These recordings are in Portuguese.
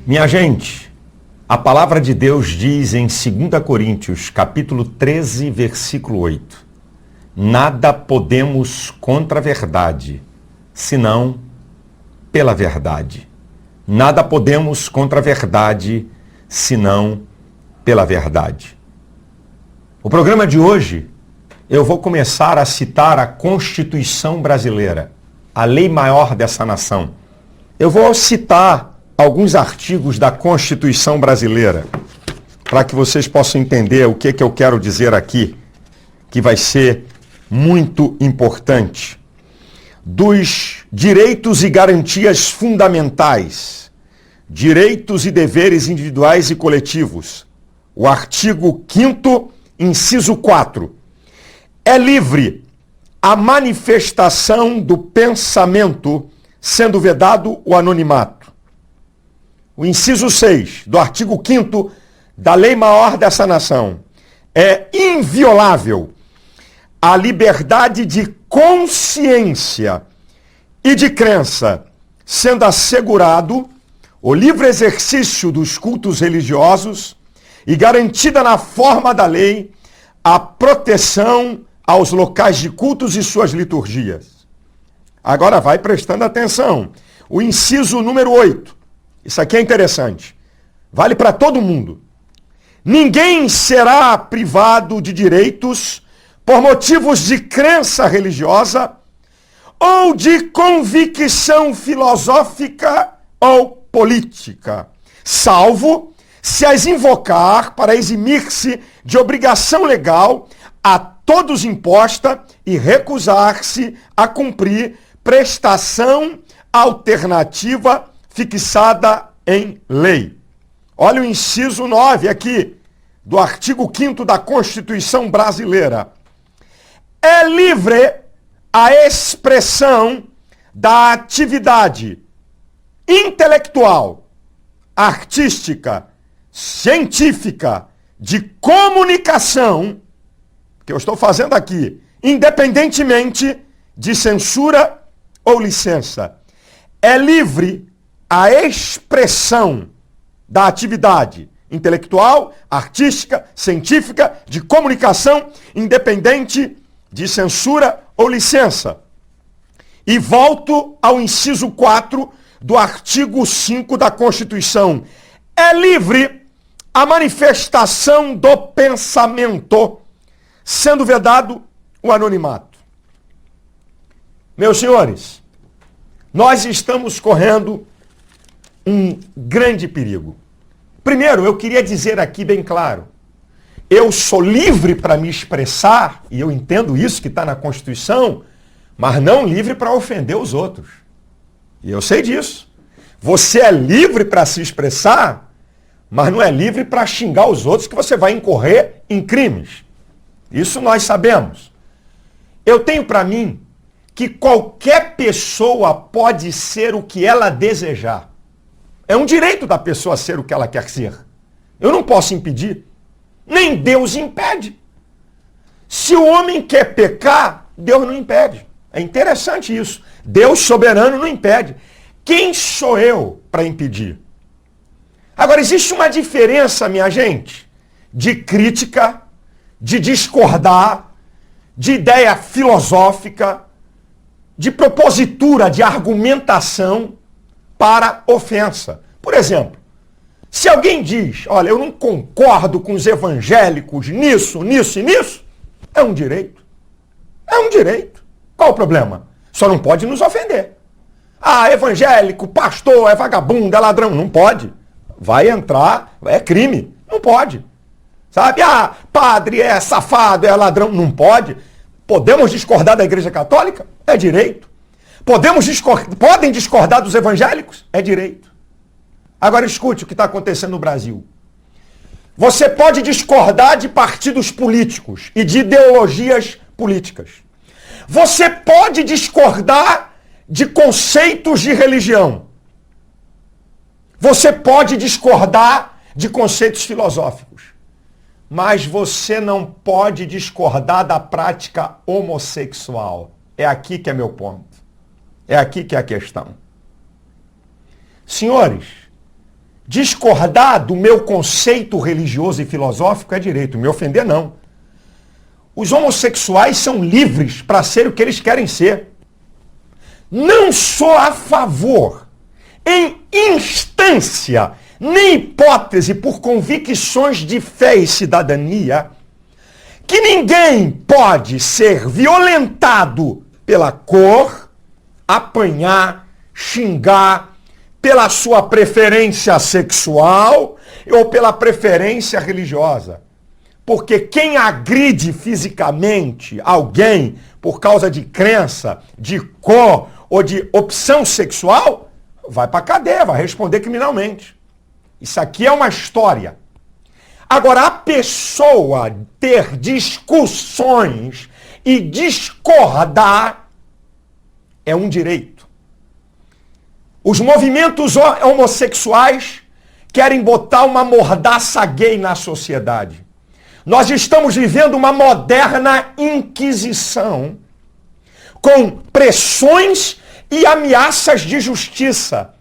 Minha gente, a palavra de Deus diz em 2 Coríntios, capítulo 13, versículo 8: nada podemos contra a verdade, senão pela verdade. Nada podemos contra a verdade, senão pela verdade. O programa de hoje, eu vou começar a citar a Constituição brasileira, a lei maior dessa nação. Eu vou citar alguns artigos da Constituição brasileira, para que vocês possam entender o que eu quero dizer aqui, que vai ser muito importante. Dos direitos e garantias fundamentais, direitos e deveres individuais e coletivos, o artigo 5º, inciso 4. É livre a manifestação do pensamento, sendo vedado o anonimato. O inciso 6 do artigo 5º da lei maior dessa nação: é inviolável a liberdade de consciência e de crença, sendo assegurado o livre exercício dos cultos religiosos e garantida na forma da lei a proteção aos locais de cultos e suas liturgias. Agora vai prestando atenção. O inciso número 8. Isso aqui é interessante. Vale para todo mundo. Ninguém será privado de direitos por motivos de crença religiosa ou de convicção filosófica ou política, salvo se as invocar para eximir-se de obrigação legal a todos imposta e recusar-se a cumprir prestação alternativa fixada em lei. Olha o inciso 9 aqui, do artigo 5º da Constituição brasileira. É livre a expressão da atividade intelectual, artística, científica, de comunicação, que eu estou fazendo aqui, independentemente de censura ou licença. É livre a expressão da atividade intelectual, artística, científica, de comunicação, independente de censura ou licença. E volto ao inciso 4 do artigo 5 da Constituição. É livre a manifestação do pensamento, sendo vedado o anonimato. Meus senhores, nós estamos correndo um grande perigo. Primeiro, eu queria dizer aqui bem claro: eu sou livre para me expressar, e eu entendo isso que está na Constituição, mas não livre para ofender os outros. E eu sei disso. Você é livre para se expressar, mas não é livre para xingar os outros, que você vai incorrer em crimes. Isso nós sabemos. Eu tenho para mim que qualquer pessoa pode ser o que ela desejar. É um direito da pessoa ser o que ela quer ser. Eu não posso impedir. Nem Deus impede. Se o homem quer pecar, Deus não impede. É interessante isso. Deus soberano não impede. Quem sou eu para impedir? Agora, existe uma diferença, minha gente, de crítica, de discordar, de ideia filosófica, de propositura, de argumentação para ofensa. Por exemplo, se alguém diz: olha, eu não concordo com os evangélicos nisso, nisso e nisso, é um direito. É um direito. Qual o problema? Só não pode nos ofender. Ah, evangélico, pastor, é vagabundo, é ladrão. Não pode. Vai entrar, é crime. Não pode. Sabe? Ah, padre é safado, é ladrão. Não pode. Podemos discordar da Igreja Católica? É direito. Podem discordar dos evangélicos? É direito. Agora escute o que está acontecendo no Brasil. Você pode discordar de partidos políticos e de ideologias políticas. Você pode discordar de conceitos de religião. Você pode discordar de conceitos filosóficos. Mas você não pode discordar da prática homossexual. É aqui que é meu ponto. É aqui que é a questão. Senhores, Discordar do meu conceito religioso e filosófico é direito, me ofender não. Os homossexuais são livres para ser o que eles querem ser. Não sou a favor, em instância, nem hipótese, por convicções de fé e cidadania, que ninguém pode ser violentado pela cor, apanhar, xingar, pela sua preferência sexual ou pela preferência religiosa. Porque quem agride fisicamente alguém por causa de crença, de cor ou de opção sexual, vai para a cadeia, vai responder criminalmente. Isso aqui é uma história. Agora, a pessoa ter discussões e discordar é um direito. Os movimentos homossexuais querem botar uma mordaça gay na sociedade. Nós estamos vivendo uma moderna inquisição com pressões e ameaças de justiça.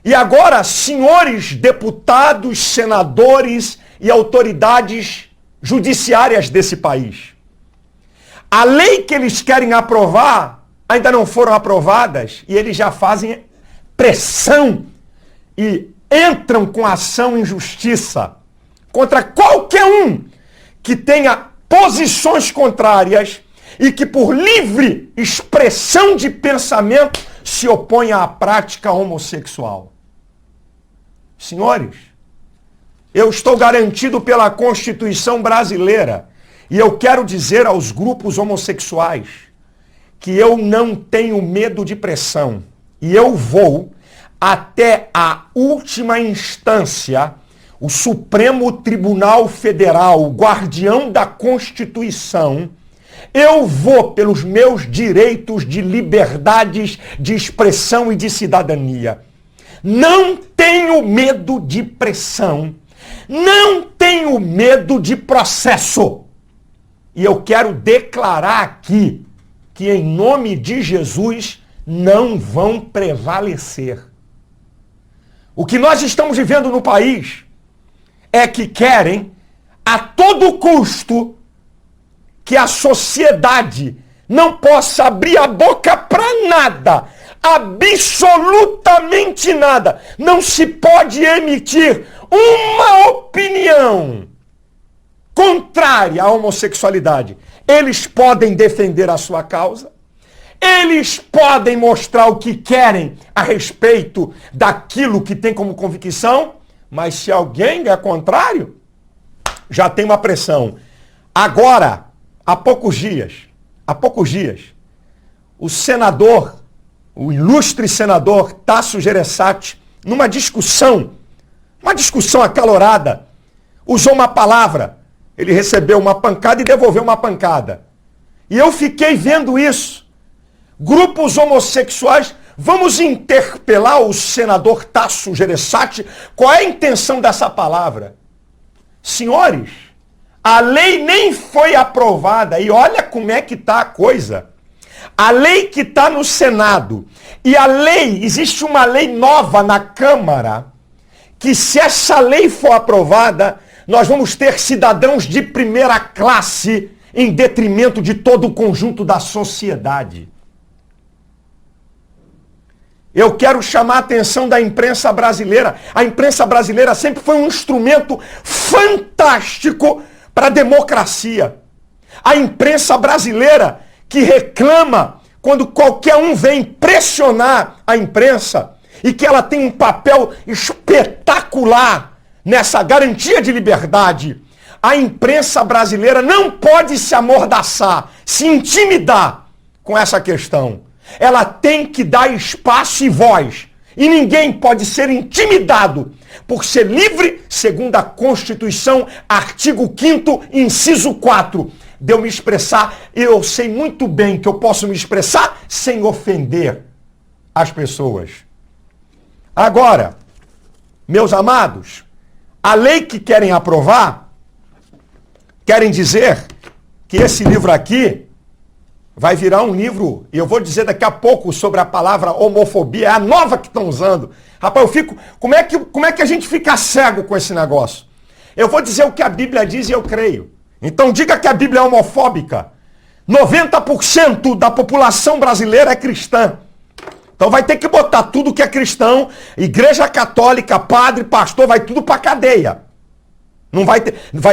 E agora, senhores deputados, senadores e autoridades judiciárias desse país, a lei que eles querem aprovar ainda não foram aprovadas e eles já fazem pressão e entram com ação em justiça contra qualquer um que tenha posições contrárias e que por livre expressão de pensamento se opõe à prática homossexual. Senhores, eu estou garantido pela Constituição brasileira e eu quero dizer aos grupos homossexuais que eu não tenho medo de pressão e eu vou até a última instância, o Supremo Tribunal Federal, o guardião da Constituição. Eu vou pelos meus direitos de liberdades de expressão e de cidadania. Não tenho medo de pressão. Não tenho medo de processo. E eu quero declarar aqui que, em nome de Jesus, não vão prevalecer. O que nós estamos vivendo no país é que querem, a todo custo, que a sociedade não possa abrir a boca para nada, absolutamente nada. Não se pode emitir uma opinião contrária à homossexualidade. Eles podem defender a sua causa, eles podem mostrar o que querem a respeito daquilo que tem como convicção, mas se alguém é contrário, já tem uma pressão. Agora, há poucos dias, o senador, o ilustre senador Tasso Gereissati, numa discussão acalorada, usou uma palavra. Ele recebeu uma pancada e devolveu uma pancada. E eu fiquei vendo isso. Grupos homossexuais, vamos interpelar o senador Tasso Gereissati. Qual é a intenção dessa palavra? Senhores, a lei nem foi aprovada e olha como é que está a coisa. A lei que está no Senado e a lei, existe uma lei nova na Câmara, que se essa lei for aprovada, nós vamos ter cidadãos de primeira classe em detrimento de todo o conjunto da sociedade. Eu quero chamar a atenção da imprensa brasileira. A imprensa brasileira sempre foi um instrumento fantástico para a democracia. A imprensa brasileira que reclama quando qualquer um vem pressionar a imprensa e que ela tem um papel espetacular nessa garantia de liberdade. A imprensa brasileira não pode se amordaçar, se intimidar com essa questão. Ela tem que dar espaço e voz. E ninguém pode ser intimidado por ser livre, segundo a Constituição, artigo 5º, inciso 4. De eu me expressar, eu sei muito bem que eu posso me expressar sem ofender as pessoas. Agora, meus amados, a lei que querem aprovar, querem dizer que esse livro aqui vai virar um livro, e eu vou dizer daqui a pouco sobre a palavra homofobia, é a nova que estão usando. Rapaz, eu fico, como é que a gente fica cego com esse negócio? Eu vou dizer o que a Bíblia diz e eu creio. Então diga que a Bíblia é homofóbica. 90% da população brasileira é cristã. Então vai ter que botar tudo que é cristão, igreja católica, padre, pastor, vai tudo para cadeia. Não vai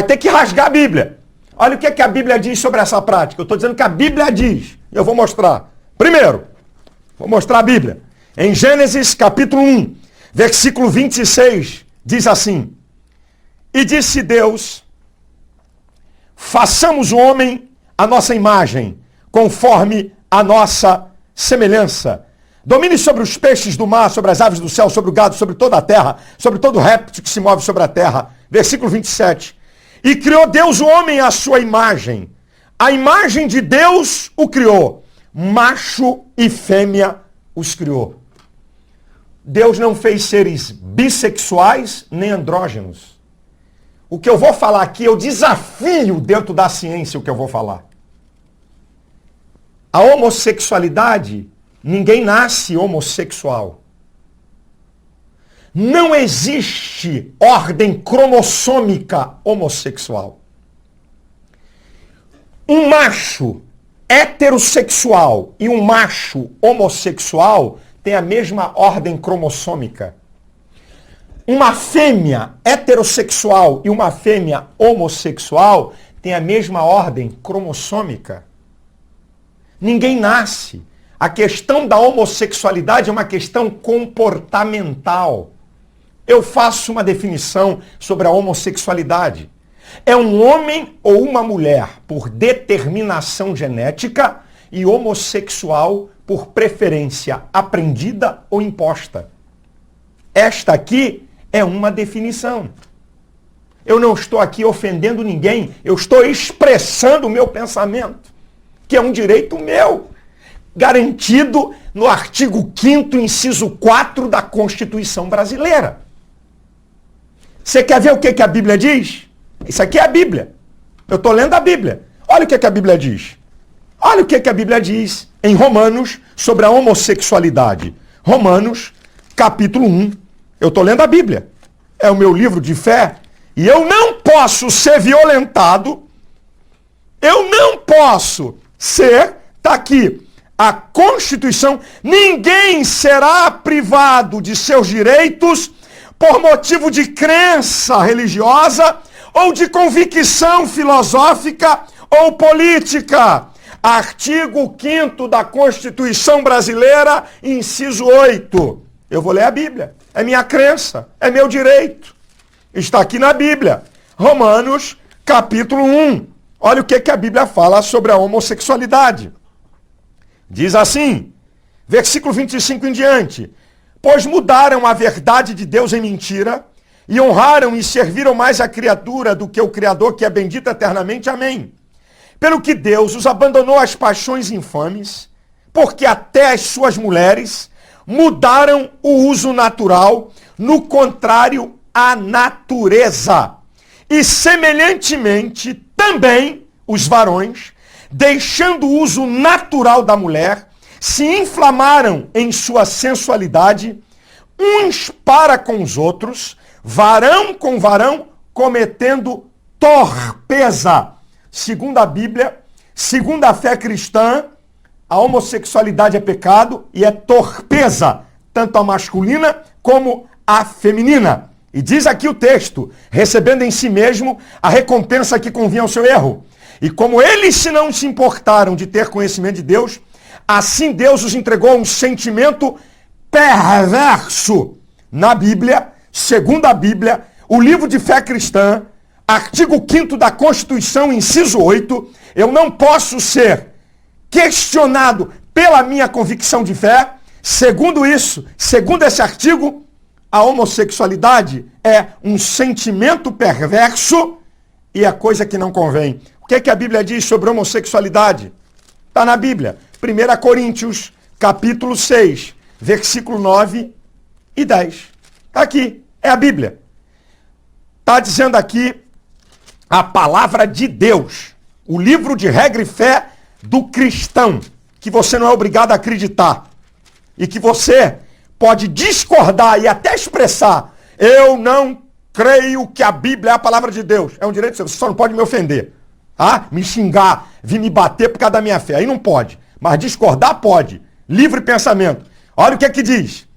ter que rasgar a Bíblia. Olha o que a Bíblia diz sobre essa prática. Eu estou dizendo que a Bíblia diz. Eu vou mostrar. Primeiro, vou mostrar a Bíblia. Em Gênesis capítulo 1, versículo 26, diz assim: E disse Deus, façamos o homem a nossa imagem, conforme a nossa semelhança. Domine sobre os peixes do mar, sobre as aves do céu, sobre o gado, sobre toda a terra, sobre todo réptil que se move sobre a terra. Versículo 27. E criou Deus o homem à sua imagem. A imagem de Deus o criou. Macho e fêmea os criou. Deus não fez seres bissexuais nem andrógenos. O que eu vou falar aqui, eu desafio dentro da ciência o que eu vou falar. A homossexualidade, ninguém nasce homossexual. Não existe ordem cromossômica homossexual. Um macho heterossexual e um macho homossexual têm a mesma ordem cromossômica. Uma fêmea heterossexual e uma fêmea homossexual têm a mesma ordem cromossômica. Ninguém nasce. A questão da homossexualidade é uma questão comportamental. Eu faço uma definição sobre a homossexualidade. É um homem ou uma mulher por determinação genética e homossexual por preferência aprendida ou imposta. Esta aqui é uma definição. Eu não estou aqui ofendendo ninguém, eu estou expressando o meu pensamento, que é um direito meu, garantido no artigo 5º, inciso 4 da Constituição Brasileira. Você quer ver o que a Bíblia diz? Isso aqui é a Bíblia. Eu estou lendo a Bíblia. Olha o que a Bíblia diz. Olha o que a Bíblia diz em Romanos sobre a homossexualidade. Romanos, capítulo 1. Eu estou lendo a Bíblia. É o meu livro de fé. E eu não posso ser violentado. Eu não posso ser... Está aqui. A Constituição. Ninguém será privado de seus direitos por motivo de crença religiosa ou de convicção filosófica ou política. Artigo 5º da Constituição Brasileira, inciso 8. Eu vou ler a Bíblia. É minha crença, é meu direito. Está aqui na Bíblia. Romanos, capítulo 1. Olha o que a Bíblia fala sobre a homossexualidade. Diz assim, versículo 25 em diante. Pois mudaram a verdade de Deus em mentira e honraram e serviram mais a criatura do que o Criador, que é bendito eternamente. Amém. Pelo que Deus os abandonou às paixões infames, porque até as suas mulheres mudaram o uso natural, no contrário à natureza. E semelhantemente também os varões, deixando o uso natural da mulher, se inflamaram em sua sensualidade, uns para com os outros, varão com varão, cometendo torpeza. Segundo a Bíblia, segundo a fé cristã, a homossexualidade é pecado e é torpeza, tanto a masculina como a feminina. E diz aqui o texto, recebendo em si mesmo a recompensa que convinha ao seu erro. E como eles não se importaram de ter conhecimento de Deus, assim Deus os entregou a um sentimento perverso. Na Bíblia, segundo a Bíblia, o livro de fé cristã, artigo 5º da Constituição, inciso 8, eu não posso ser questionado pela minha convicção de fé. Segundo isso, segundo esse artigo, a homossexualidade é um sentimento perverso e é coisa que não convém. O que a Bíblia diz sobre homossexualidade? Está na Bíblia. 1 Coríntios, capítulo 6, versículo 9 e 10. Está aqui. É a Bíblia. Está dizendo aqui a palavra de Deus. O livro de regra e fé do cristão, que você não é obrigado a acreditar, e que você pode discordar e até expressar, eu não creio que a Bíblia é a palavra de Deus. É um direito seu, você só não pode me ofender. Me xingar, vir me bater por causa da minha fé. Aí não pode. Mas discordar pode. Livre pensamento. Olha o que é que diz.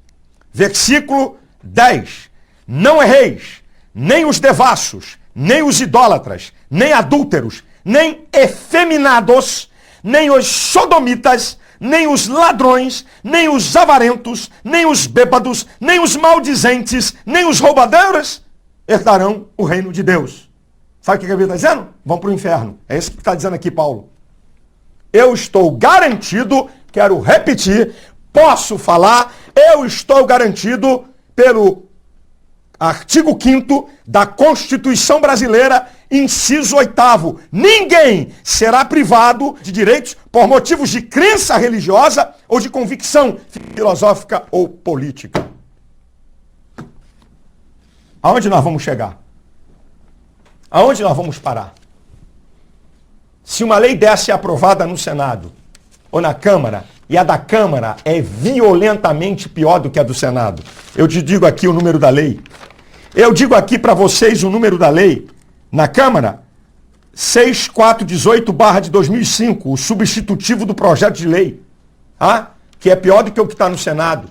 Versículo 10. Não erreis, nem os devassos, nem os idólatras, nem adúlteros, nem efeminados, nem os sodomitas, nem os ladrões, nem os avarentos, nem os bêbados, nem os maldizentes, nem os roubadeiros herdarão o reino de Deus. Sabe o que a Bíblia está dizendo? Vão para o inferno. É isso que está dizendo aqui Paulo. Eu estou garantido, quero repetir, posso falar, eu estou garantido pelo artigo 5º da Constituição Brasileira, inciso 8º. Ninguém será privado de direitos por motivos de crença religiosa ou de convicção filosófica ou política. Aonde nós vamos chegar? Aonde nós vamos parar? Se uma lei dessa é aprovada no Senado ou na Câmara, e a da Câmara é violentamente pior do que a do Senado, eu te digo aqui o número da lei. Eu digo aqui para vocês o número da lei. Na Câmara, 6418/2005, o substitutivo do projeto de lei, que é pior do que o que está no Senado,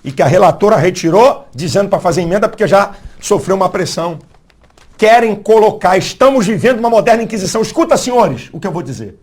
e que a relatora retirou, dizendo para fazer emenda porque já sofreu uma pressão. Querem colocar, estamos vivendo uma moderna inquisição. Escuta, senhores, o que eu vou dizer.